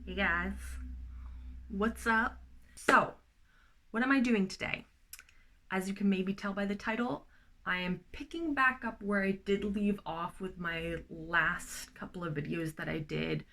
Hey guys, what's up? So, what am I doing today? As you can maybe tell by the title, I am picking back up where I did leave off with my last couple of videos that I did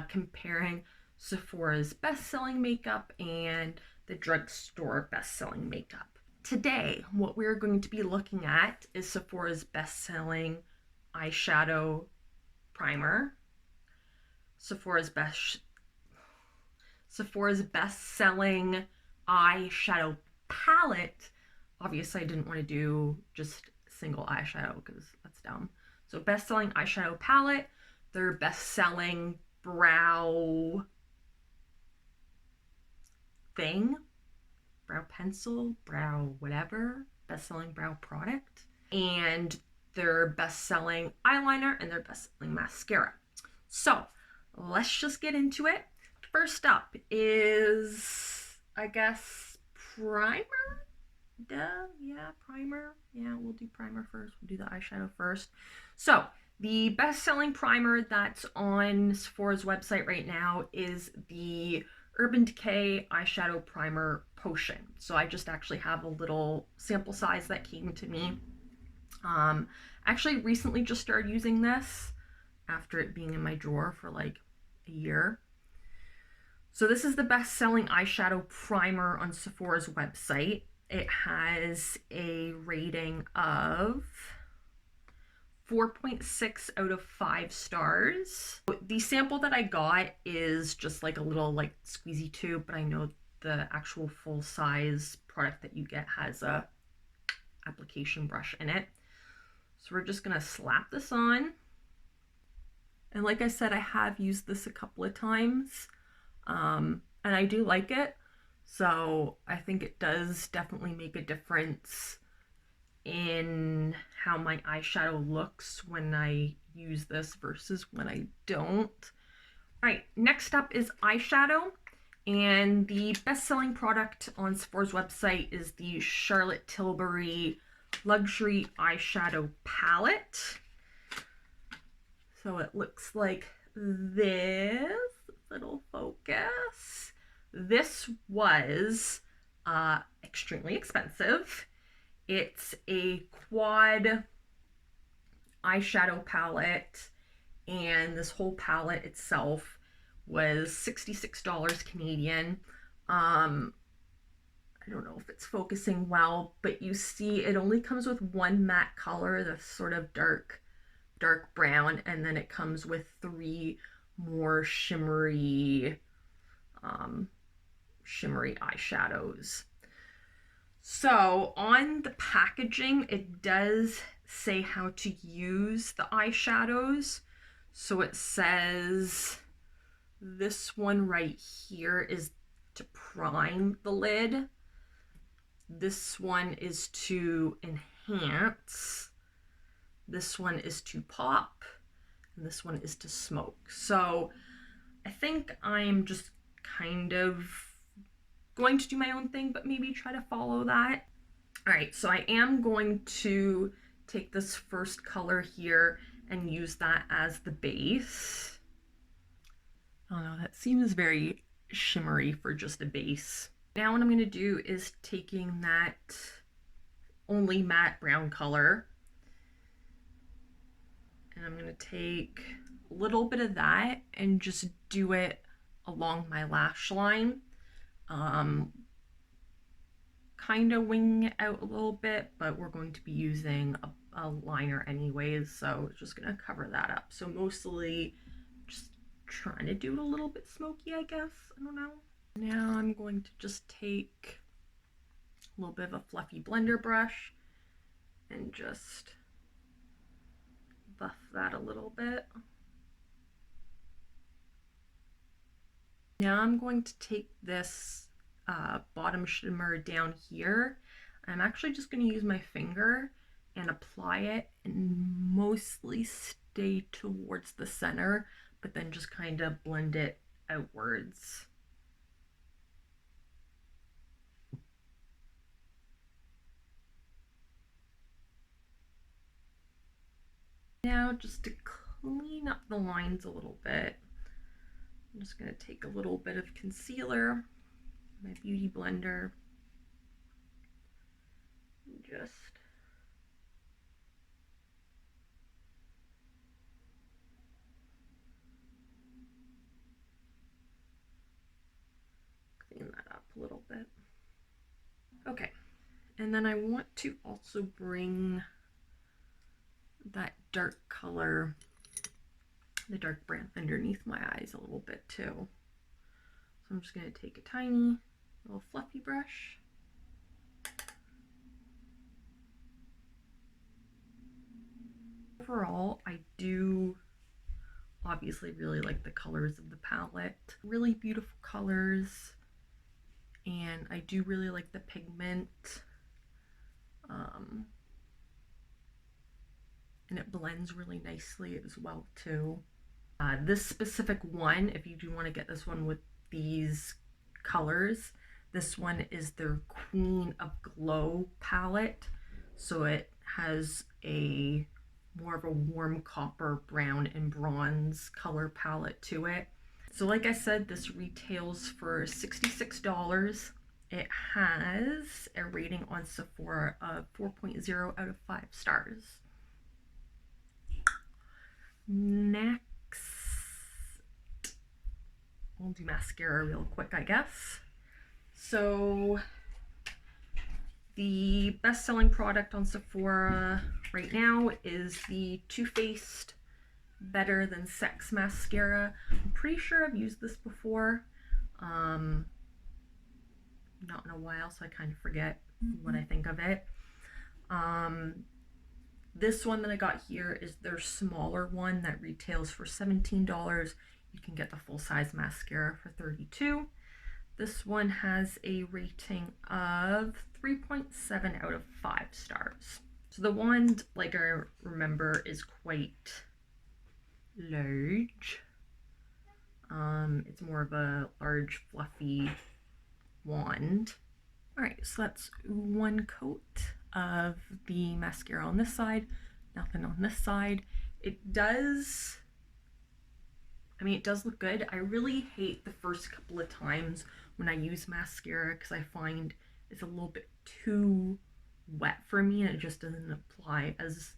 comparing Sephora's best-selling makeup and the drugstore best-selling makeup. Today, what we're going to be looking at is Sephora's best-selling eyeshadow primer, Sephora's best-selling eyeshadow palette. Obviously, I didn't want to do just single eyeshadow because that's dumb. So best-selling eyeshadow palette, their best-selling brow thing, brow pencil, brow whatever, best-selling brow product, and their best-selling eyeliner and their best-selling mascara. So let's just get into it. First up is, I guess, primer? Duh, yeah, primer. Yeah, we'll do primer first. We'll do the eyeshadow first. So, the best-selling primer that's on Sephora's website right now is the Urban Decay Eyeshadow Primer Potion. So I just actually have a little sample size that came to me. Actually recently just started using this after it being in my drawer for like a year. So this is the best-selling eyeshadow primer on Sephora's website. It has a rating of 4.6 out of 5 stars. The sample that I got is just like a little like squeezy tube, but I know the actual full-size product that you get has a application brush in it. So we're just gonna slap this on. And like I said, I have used this a couple of times. And I do like it, so I think it does definitely make a difference in how my eyeshadow looks when I use this versus when I don't. All right, next up is eyeshadow, and the best-selling product on Sephora's website is the Charlotte Tilbury Luxury Eyeshadow Palette. So it looks like this. Little focus. This was extremely expensive. It's a quad eyeshadow palette, and this whole palette itself was $66 Canadian. I don't know if it's focusing well, but you see it only comes with one matte color, the sort of dark brown, and then it comes with 3 more shimmery eyeshadows. So on the packaging, it does say how to use the eyeshadows. So it says this one right here is to prime the lid. This one is to enhance. This one is to pop. And this one is to smoke. So I think I'm just kind of going to do my own thing, but maybe try to follow that. All right, so I am going to take this first color here and use that as the base. Oh no, that seems very shimmery for just a base. Now what I'm going to do is taking that only matte brown color, and I'm going to take a little bit of that and just do it along my lash line. Kind of winging it out a little bit, but we're going to be using a liner anyways, so just going to cover that up. So mostly just trying to do it a little bit smoky, I guess. I don't know. Now I'm going to just take a little bit of a fluffy blender brush and just buff that a little bit. Now I'm going to take this bottom shimmer down here. I'm actually just going to use my finger and apply it and mostly stay towards the center, but then just kind of blend it outwards. Now just to clean up the lines a little bit, I'm just going to take a little bit of concealer, my beauty blender, and just clean that up a little bit. Okay, and then I want to also bring that dark color, the dark brown, underneath my eyes a little bit too. So I'm just going to take a tiny little fluffy brush. Overall, I do obviously really like the colors of the palette. Really beautiful colors. And I do really like the pigment. And it blends really nicely as well too. This specific one, if you do want to get this one with these colors, this one is their Queen of Glow palette. So it has a more of a warm copper, brown, and bronze color palette to it. So like I said, this retails for $66. It has a rating on Sephora of 4.0 out of 5 stars. Next, we'll do mascara real quick, I guess. So the best-selling product on Sephora right now is the Too Faced Better Than Sex mascara. I'm pretty sure I've used this before. Not in a while, so I kind of forget what I think of it. This one that I got here is their smaller one that retails for $17. You can get the full-size mascara for $32. This one has a rating of 3.7 out of 5 stars. So the wand, like I remember, is quite large. It's more of a large, fluffy wand. All right, so that's one coat of the mascara on this side, nothing on this side. It does look good. I really hate the first couple of times when I use mascara because I find it's a little bit too wet for me and it just doesn't apply as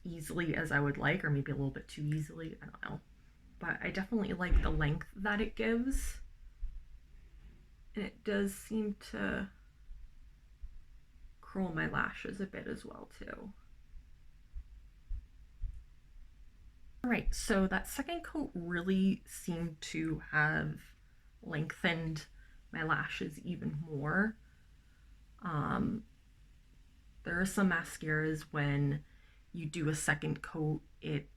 easily as I would like, or maybe a little bit too easily, I don't know. But I definitely like the length that it gives. And it does seem to curl my lashes a bit as well too. All right, so that second coat really seemed to have lengthened my lashes even more. There are some mascaras when you do a second coat, it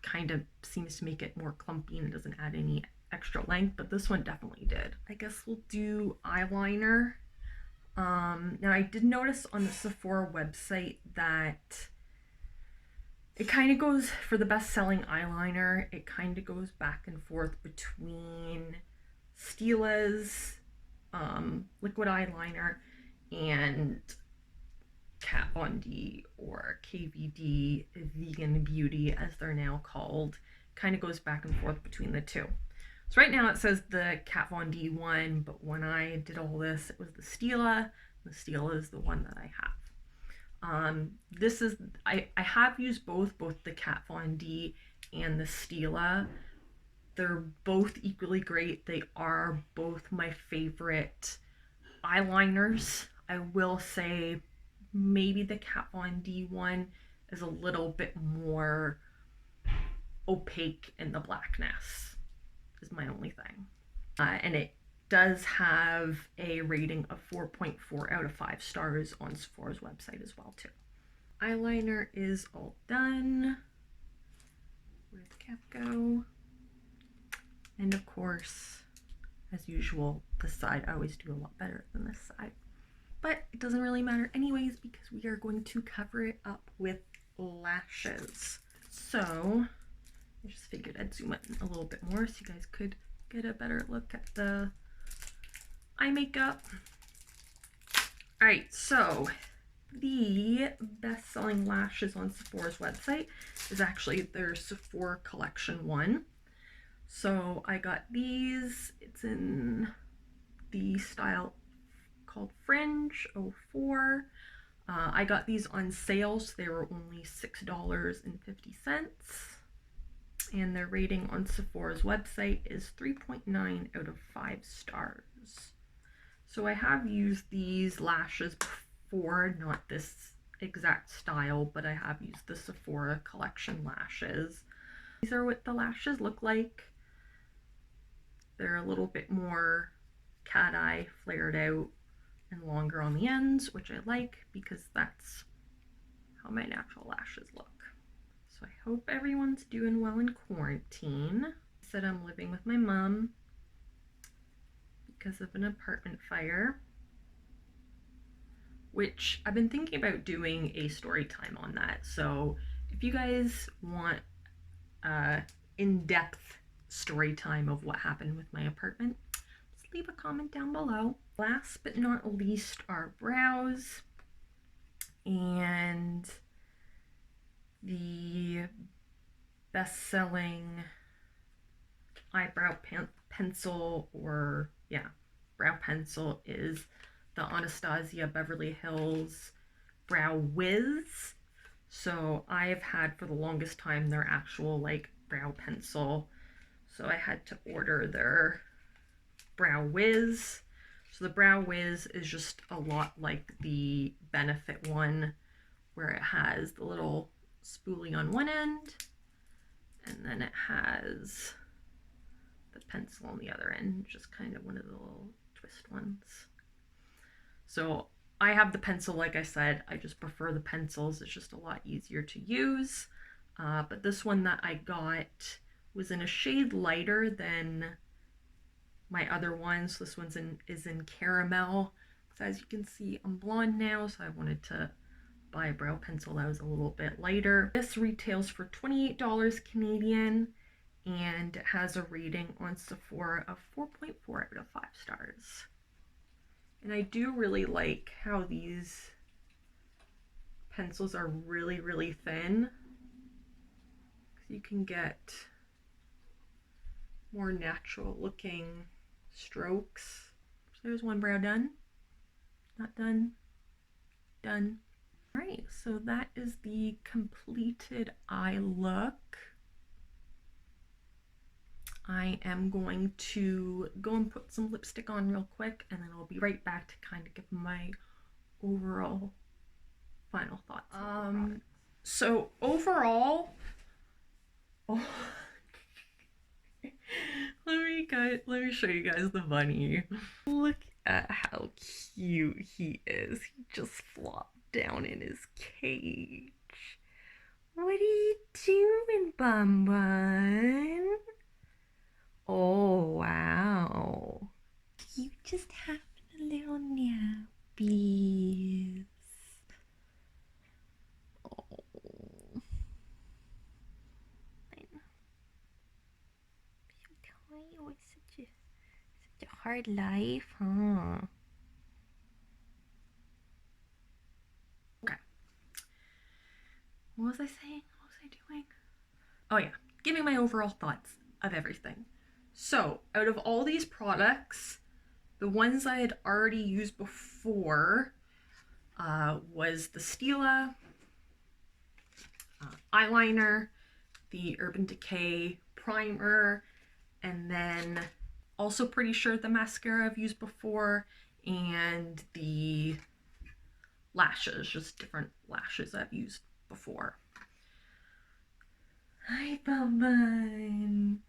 kind of seems to make it more clumpy and it doesn't add any extra length, but this one definitely did. I guess we'll do eyeliner. Now I did notice on the Sephora website that it kind of goes, for the best-selling eyeliner, it kind of goes back and forth between Stila's liquid eyeliner and Kat Von D, or KVD Vegan Beauty as they're now called. Kind of goes back and forth between the two. So right now it says the Kat Von D one, but when I did all this, it was the Stila. The Stila is the one that I have. This is, I have used both the Kat Von D and the Stila. They're both equally great. They are both my favorite eyeliners. I will say maybe the Kat Von D one is a little bit more opaque in the blackness, is my only thing. And it does have a rating of 4.4 out of 5 stars on Sephora's website as well too. Eyeliner is all done. Where'd the cap go? And of course, as usual, this side I always do a lot better than this side. But it doesn't really matter anyways because we are going to cover it up with lashes. So I just figured I'd zoom in a little bit more so you guys could get a better look at the eye makeup. All right, so the best-selling lashes on Sephora's website is actually their Sephora Collection 1. So I got these. It's in the style called Fringe 04. I got these on sale, so they were only $6.50. And their rating on Sephora's website is 3.9 out of 5 stars. So I have used these lashes before, not this exact style, but I have used the Sephora collection lashes. These are what the lashes look like. They're a little bit more cat eye, flared out, and longer on the ends, which I like because that's how my natural lashes look. So I hope everyone's doing well in quarantine. I said I'm living with my mom because of an apartment fire, which I've been thinking about doing a story time on that. So if you guys want in-depth story time of what happened with my apartment, just leave a comment down below. Last but not least are brows, and the best-selling eyebrow pencil, or brow pencil, is the Anastasia Beverly Hills Brow Wiz. So I've had for the longest time their actual like brow pencil, so I had to order their Brow Wiz. So the Brow Wiz is just a lot like the Benefit one, where it has the little spoolie on one end, and then it has the pencil on the other end, just kind of one of the little twist ones. So I have the pencil, like I said, I just prefer the pencils. It's just a lot easier to use. But this one that I got was in a shade lighter than my other ones. This one's is in caramel. So as you can see, I'm blonde now, so I wanted to buy a brow pencil that was a little bit lighter. This retails for $28 Canadian, and it has a rating on Sephora of 4.4 out of 5 stars. And I do really like how these pencils are really, really thin. You can get more natural looking strokes. So there's one brow done. Not done. Done. All right, so that is the completed eye look. I am going to go and put some lipstick on real quick, and then I'll be right back to kind of give my overall final thoughts. So overall, oh, let me show you guys the bunny. Look at how cute he is. He just flopped down in his cage. What are you doing, Bun Bun? Oh, wow. You just having a little nappies. Oh. It's such a hard life, huh? Okay. What was I saying? What was I doing? Oh yeah, giving my overall thoughts of everything. So, out of all these products, the ones I had already used before was the Stila eyeliner, the Urban Decay primer, and then also pretty sure the mascara I've used before, and the lashes, just different lashes I've used before. Hi, Bun Bun.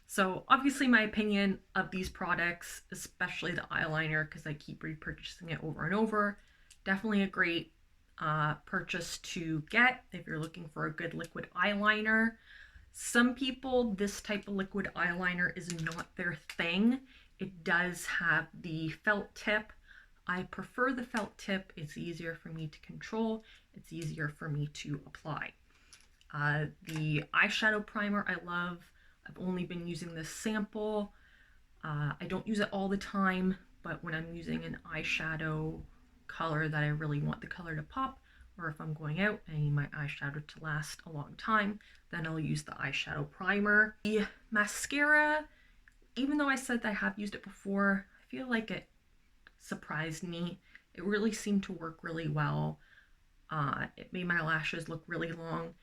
So obviously my opinion of these products, especially the eyeliner, because I keep repurchasing it over and over, definitely a great purchase to get if you're looking for a good liquid eyeliner. Some people, this type of liquid eyeliner is not their thing. It does have the felt tip. I prefer the felt tip. It's easier for me to control. It's easier for me to apply. The eyeshadow primer I love. I've only been using this sample. I don't use it all the time, but when I'm using an eyeshadow color that I really want the color to pop, or if I'm going out and I need my eyeshadow to last a long time, then I'll use the eyeshadow primer. The mascara, even though I said I have used it before, I feel like it surprised me. It really seemed to work really well. It made my lashes look really long.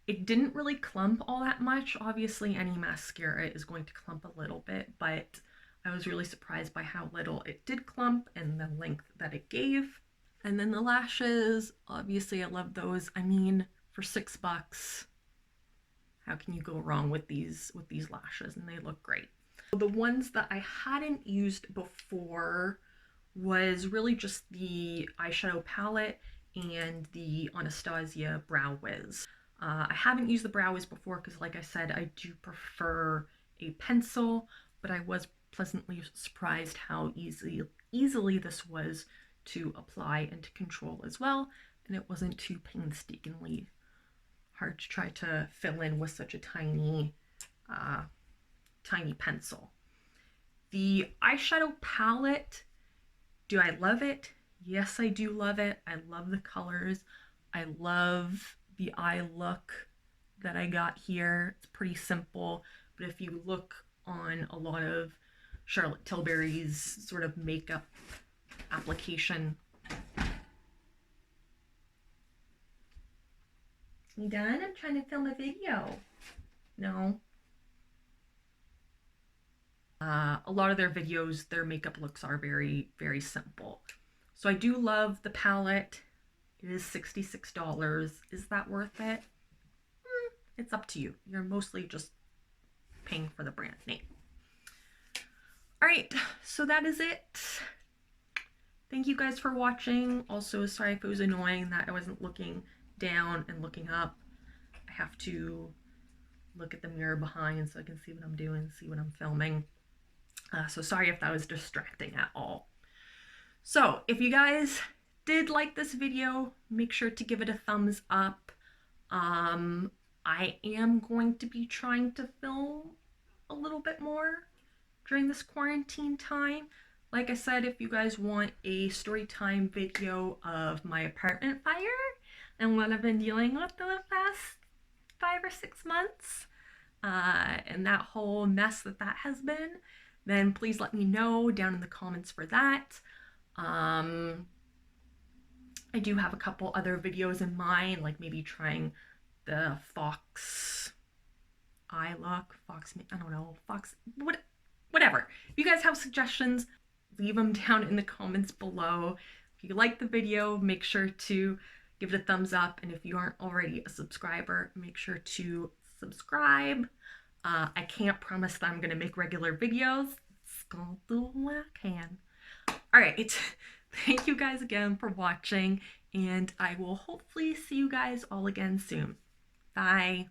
It didn't really clump all that much. Obviously, any mascara is going to clump a little bit, but I was really surprised by how little it did clump and the length that it gave. And then the lashes, obviously I love those. I mean, for $6, how can you go wrong with these lashes? And they look great. The ones that I hadn't used before was really just the eyeshadow palette and the Anastasia Brow Wiz. I haven't used the Brow Wiz before because, like I said, I do prefer a pencil, but I was pleasantly surprised how easily this was to apply and to control as well, and it wasn't too painstakingly hard to try to fill in with such a tiny pencil. The eyeshadow palette, do I love it? Yes, I do love it. I love the colors. I love the eye look that I got here. It's pretty simple, but if you look on a lot of Charlotte Tilbury's sort of makeup application. You done? I'm trying to film a video. No. A lot of their videos, their makeup looks are very, very simple. So I do love the palette. It is $66. Is that worth it? It's up to you. You're mostly just paying for the brand name. All right, so that is it. Thank you guys for watching. Also, sorry if it was annoying that I wasn't looking down and looking up. I have to look at the mirror behind so I can see what I'm doing, see what I'm filming. So sorry if that was distracting at all. So if you guys did like this video, make sure to give it a thumbs up. I am going to be trying to film a little bit more during this quarantine time. Like I said, if you guys want a story time video of my apartment fire and what I've been dealing with the past 5 or 6 months, and that whole mess that has been, then please let me know down in the comments for that. I do have a couple other videos in mind, like maybe trying the Fox eye look, I don't know, whatever. If you guys have suggestions, leave them down in the comments below. If you like the video, make sure to give it a thumbs up, and if you aren't already a subscriber, make sure to subscribe. I can't promise that I'm gonna make regular videos. Just gonna do what I can. All right, thank you guys again for watching, and I will hopefully see you guys all again soon. Bye.